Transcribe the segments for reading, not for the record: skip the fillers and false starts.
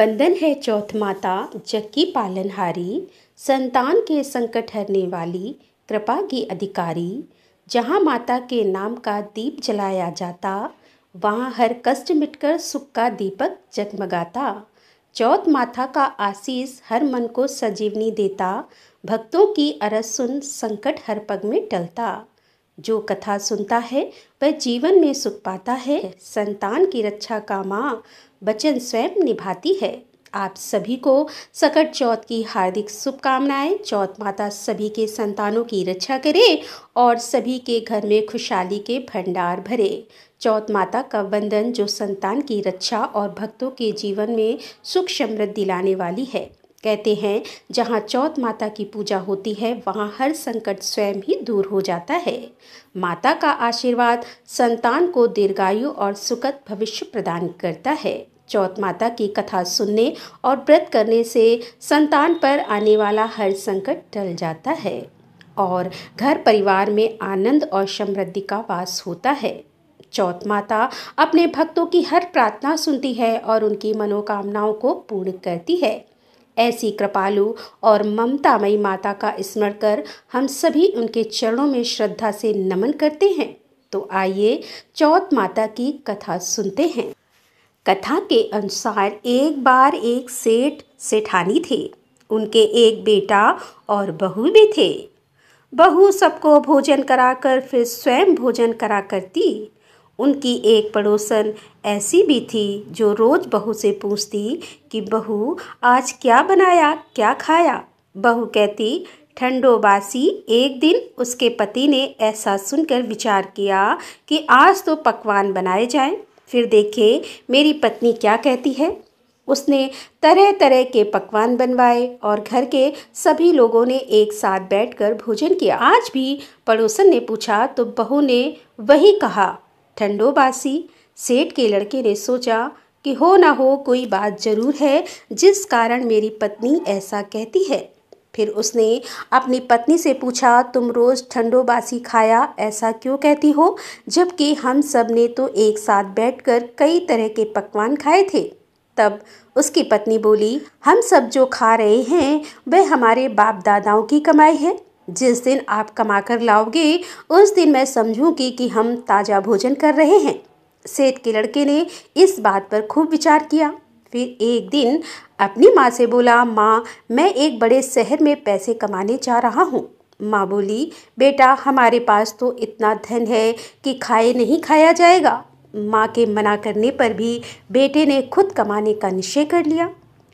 वंदन है चौथ माता जग की पालनहारी, संतान के संकट हरने वाली, कृपा की अधिकारी। जहाँ माता के नाम का दीप जलाया जाता, वहाँ हर कष्ट मिटकर सुख का दीपक जगमगाता। चौथ माता का आशीष हर मन को सजीवनी देता, भक्तों की अरज सुन संकट हर पग में टलता। जो कथा सुनता है वह जीवन में सुख पाता है, संतान की रक्षा का माँ वचन स्वयं निभाती है। आप सभी को सकट चौथ की हार्दिक शुभकामनाएं। चौथ माता सभी के संतानों की रक्षा करे और सभी के घर में खुशहाली के भंडार भरे। चौथ माता का वंदन जो संतान की रक्षा और भक्तों के जीवन में सुख समृद्धि लाने वाली है। कहते हैं जहाँ चौथ माता की पूजा होती है वहाँ हर संकट स्वयं ही दूर हो जाता है। माता का आशीर्वाद संतान को दीर्घायु और सुखद भविष्य प्रदान करता है। चौथ माता की कथा सुनने और व्रत करने से संतान पर आने वाला हर संकट टल जाता है और घर परिवार में आनंद और समृद्धि का वास होता है। चौथ माता अपने भक्तों की हर प्रार्थना सुनती है और उनकी मनोकामनाओं को पूर्ण करती है। ऐसी कृपालु और ममतामयी माता का स्मरण कर हम सभी उनके चरणों में श्रद्धा से नमन करते हैं। तो आइए चौथ माता की कथा सुनते हैं। कथा के अनुसार एक बार एक सेठ सेठानी थे। उनके एक बेटा और बहू भी थे। बहू सबको भोजन कराकर फिर स्वयं भोजन करा करती। उनकी एक पड़ोसन ऐसी भी थी जो रोज बहू से पूछती कि बहू आज क्या बनाया, क्या खाया। बहू कहती ठंडो बासी। एक दिन उसके पति ने ऐसा सुनकर विचार किया कि आज तो पकवान बनाए जाएं, फिर देखे मेरी पत्नी क्या कहती है। उसने तरह तरह के पकवान बनवाए और घर के सभी लोगों ने एक साथ बैठकर भोजन किया। आज भी पड़ोसन ने पूछा तो बहू ने वही कहा, ठंडो बासी। सेठ के लड़के ने सोचा कि हो ना हो कोई बात जरूर है जिस कारण मेरी पत्नी ऐसा कहती है। फिर उसने अपनी पत्नी से पूछा, तुम रोज ठंडो बासी खाया ऐसा क्यों कहती हो, जबकि हम सब ने तो एक साथ बैठकर कई तरह के पकवान खाए थे। तब उसकी पत्नी बोली, हम सब जो खा रहे हैं वह हमारे बाप दादाओं की कमाई है। जिस दिन आप कमा कर लाओगे उस दिन मैं समझूंगी कि हम ताज़ा भोजन कर रहे हैं। सेठ के लड़के ने इस बात पर खूब विचार किया। फिर एक दिन अपनी माँ से बोला, माँ मैं एक बड़े शहर में पैसे कमाने जा रहा हूँ। माँ बोली, बेटा हमारे पास तो इतना धन है कि खाए नहीं खाया जाएगा। माँ के मना करने पर भी बेटे ने खुद कमाने का निश्चय कर लिया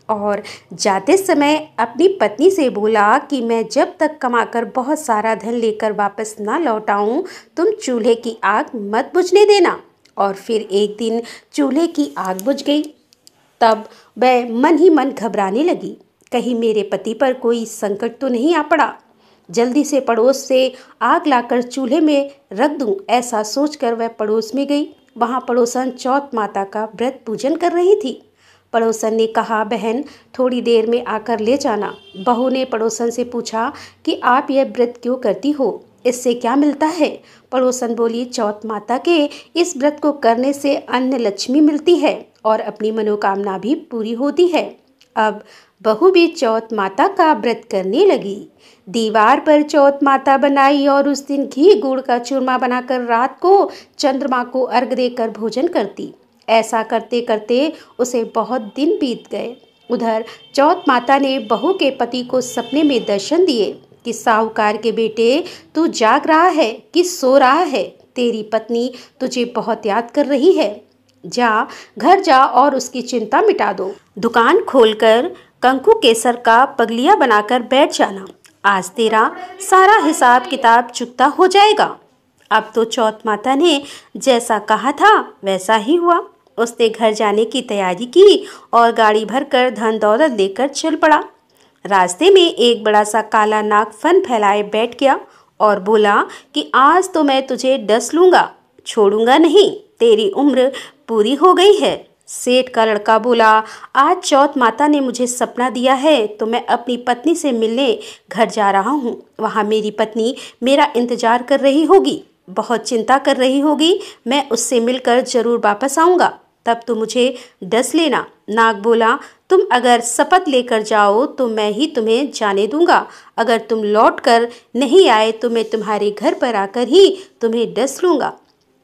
और जाते समय अपनी पत्नी से बोला कि मैं जब तक कमाकर बहुत सारा धन लेकर वापस ना लौट आऊं तुम चूल्हे की आग मत बुझने देना। और फिर एक दिन चूल्हे की आग बुझ गई। तब वह मन ही मन घबराने लगी, कहीं मेरे पति पर कोई संकट तो नहीं आ पड़ा। जल्दी से पड़ोस से आग लाकर चूल्हे में रख दूं, ऐसा सोचकर वह पड़ोस में गई। वहां पड़ोसन चौथ माता का व्रत पूजन कर रही थी। पड़ोसन ने कहा, बहन थोड़ी देर में आकर ले जाना। बहू ने पड़ोसन से पूछा कि आप यह व्रत क्यों करती हो, इससे क्या मिलता है। पड़ोसन बोली, चौथ माता के इस व्रत को करने से अन्न लक्ष्मी मिलती है और अपनी मनोकामना भी पूरी होती है। अब बहू भी चौथ माता का व्रत करने लगी। दीवार पर चौथ माता बनाई और उस दिन घी गुड़ का चूरमा बनाकर रात को चंद्रमा को अर्घ देकर भोजन करती। ऐसा करते करते उसे बहुत दिन बीत गए। उधर चौथ माता ने बहू के पति को सपने में दर्शन दिए कि साहूकार के बेटे तू जाग रहा है कि सो रहा है, तेरी पत्नी तुझे बहुत याद कर रही है। जा घर जा और उसकी चिंता मिटा दो। दुकान खोलकर कंकु केसर का पगलिया बनाकर बैठ जाना। आज तेरा सारा हिसाब किताब चुकता हो जाएगा। अब तो चौथ माता ने जैसा कहा था वैसा ही हुआ। उसने घर जाने की तैयारी की और गाड़ी भरकर धन दौलत लेकर चल पड़ा। रास्ते में एक बड़ा सा काला नाग फन फैलाए बैठ गया और बोला कि आज तो मैं तुझे डस लूंगा, छोड़ूंगा नहीं, तेरी उम्र पूरी हो गई है। सेठ का लड़का बोला, आज चौथ माता ने मुझे सपना दिया है तो मैं अपनी पत्नी से मिलने घर जा रहा हूँ। वहाँ मेरी पत्नी मेरा इंतजार कर रही होगी, बहुत चिंता कर रही होगी। मैं उससे मिलकर जरूर वापस आऊँगा। तब तो मुझे डस लेना। नाग बोला, तुम अगर शपथ लेकर जाओ तो मैं ही तुम्हें जाने दूंगा, अगर तुम लौट कर नहीं आए तो मैं तुम्हारे घर पर आकर ही तुम्हें डस लूँगा।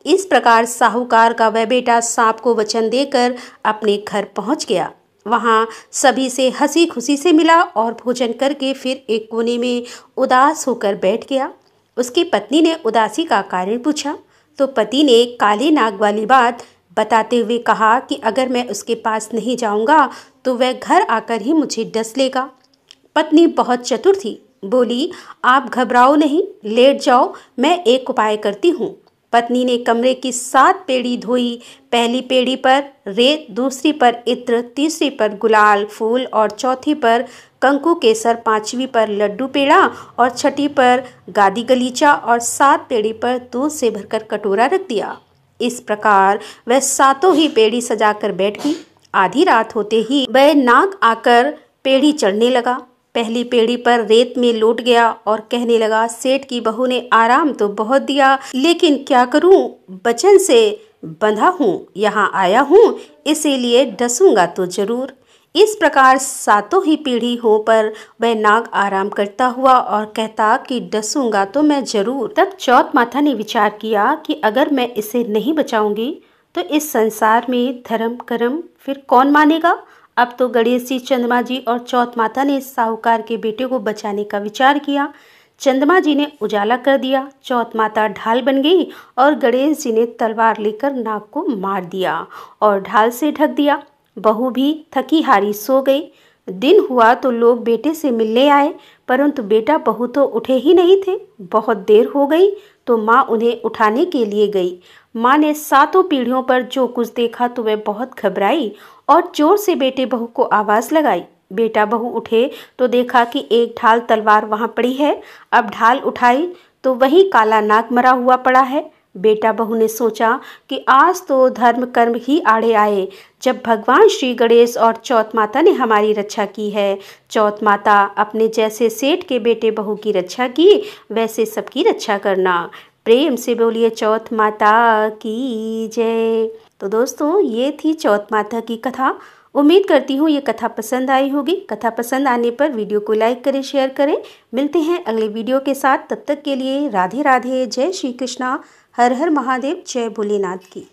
इस प्रकार साहूकार का वह बेटा सांप को वचन देकर अपने घर पहुंच गया। वहां सभी से हंसी खुशी से मिला और भोजन करके फिर एक कोने में उदास होकर बैठ गया। उसकी पत्नी ने उदासी का कारण पूछा तो पति ने काले नाग वाली बात बताते हुए कहा कि अगर मैं उसके पास नहीं जाऊंगा तो वह घर आकर ही मुझे डस लेगा। पत्नी बहुत चतुर थी, बोली, आप घबराओ नहीं, लेट जाओ, मैं एक उपाय करती हूँ। पत्नी ने कमरे की 7 पेड़ी धोई। पहली पेड़ी पर रेत, दूसरी पर इत्र, तीसरी पर गुलाल फूल और चौथी पर कंकु केसर, 5वीं पर लड्डू पेड़ा और 6ठी पर गादी गलीचा और 7 पेड़ी पर दूध से भरकर कटोरा रख दिया। इस प्रकार वह 7 ही पेड़ी सजाकर बैठ गई। आधी रात होते ही वह नाग आकर पेड़ी चढ़ने लगा। पहली पेड़ी पर रेत में लौट गया और कहने लगा, सेठ की बहू ने आराम तो बहुत दिया, लेकिन क्या करूं, बचन से बंधा हूँ, यहाँ आया हूँ, इसीलिए डसूंगा तो जरूर। इस प्रकार 7 ही पीढ़ी हो पर वह नाग आराम करता हुआ और कहता कि डसूंगा तो मैं जरूर। तब चौथ माता ने विचार किया कि अगर मैं इसे नहीं बचाऊंगी तो इस संसार में धर्म कर्म फिर कौन मानेगा। अब तो गणेश जी, चंद्रमा जी और चौथ माता ने साहूकार के बेटे को बचाने का विचार किया। चंद्रमा जी ने उजाला कर दिया, चौथ माता ढाल बन गई और गणेश जी ने तलवार लेकर नाग को मार दिया और ढाल से ढक दिया। बहू भी थकी हारी सो गई। दिन हुआ तो लोग बेटे से मिलने आए, परंतु बेटा बहू तो उठे ही नहीं थे। बहुत देर हो गई तो माँ उन्हें उठाने के लिए गई। माँ ने 7 पीढ़ियों पर जो कुछ देखा तो वह बहुत घबराई और जोर से बेटे बहू को आवाज़ लगाई। बेटा बहू उठे तो देखा कि एक ढाल तलवार वहाँ पड़ी है। अब ढाल उठाई तो वही काला नाग मरा हुआ पड़ा है। बेटा बहू ने सोचा कि आज तो धर्म कर्म ही आड़े आए, जब भगवान श्री गणेश और चौथ माता ने हमारी रक्षा की है। चौथ माता अपने जैसे सेठ के बेटे बहू की रक्षा की, वैसे सबकी रक्षा करना। प्रेम से बोलिए चौथ माता की जय। तो दोस्तों, ये थी चौथ माता की कथा। उम्मीद करती हूँ ये कथा पसंद आई होगी। कथा पसंद आने पर वीडियो को लाइक करें, शेयर करें। मिलते हैं अगले वीडियो के साथ, तब तक के लिए राधे राधे, जय श्री कृष्णा, हर हर महादेव, जय भोलेनाथ की।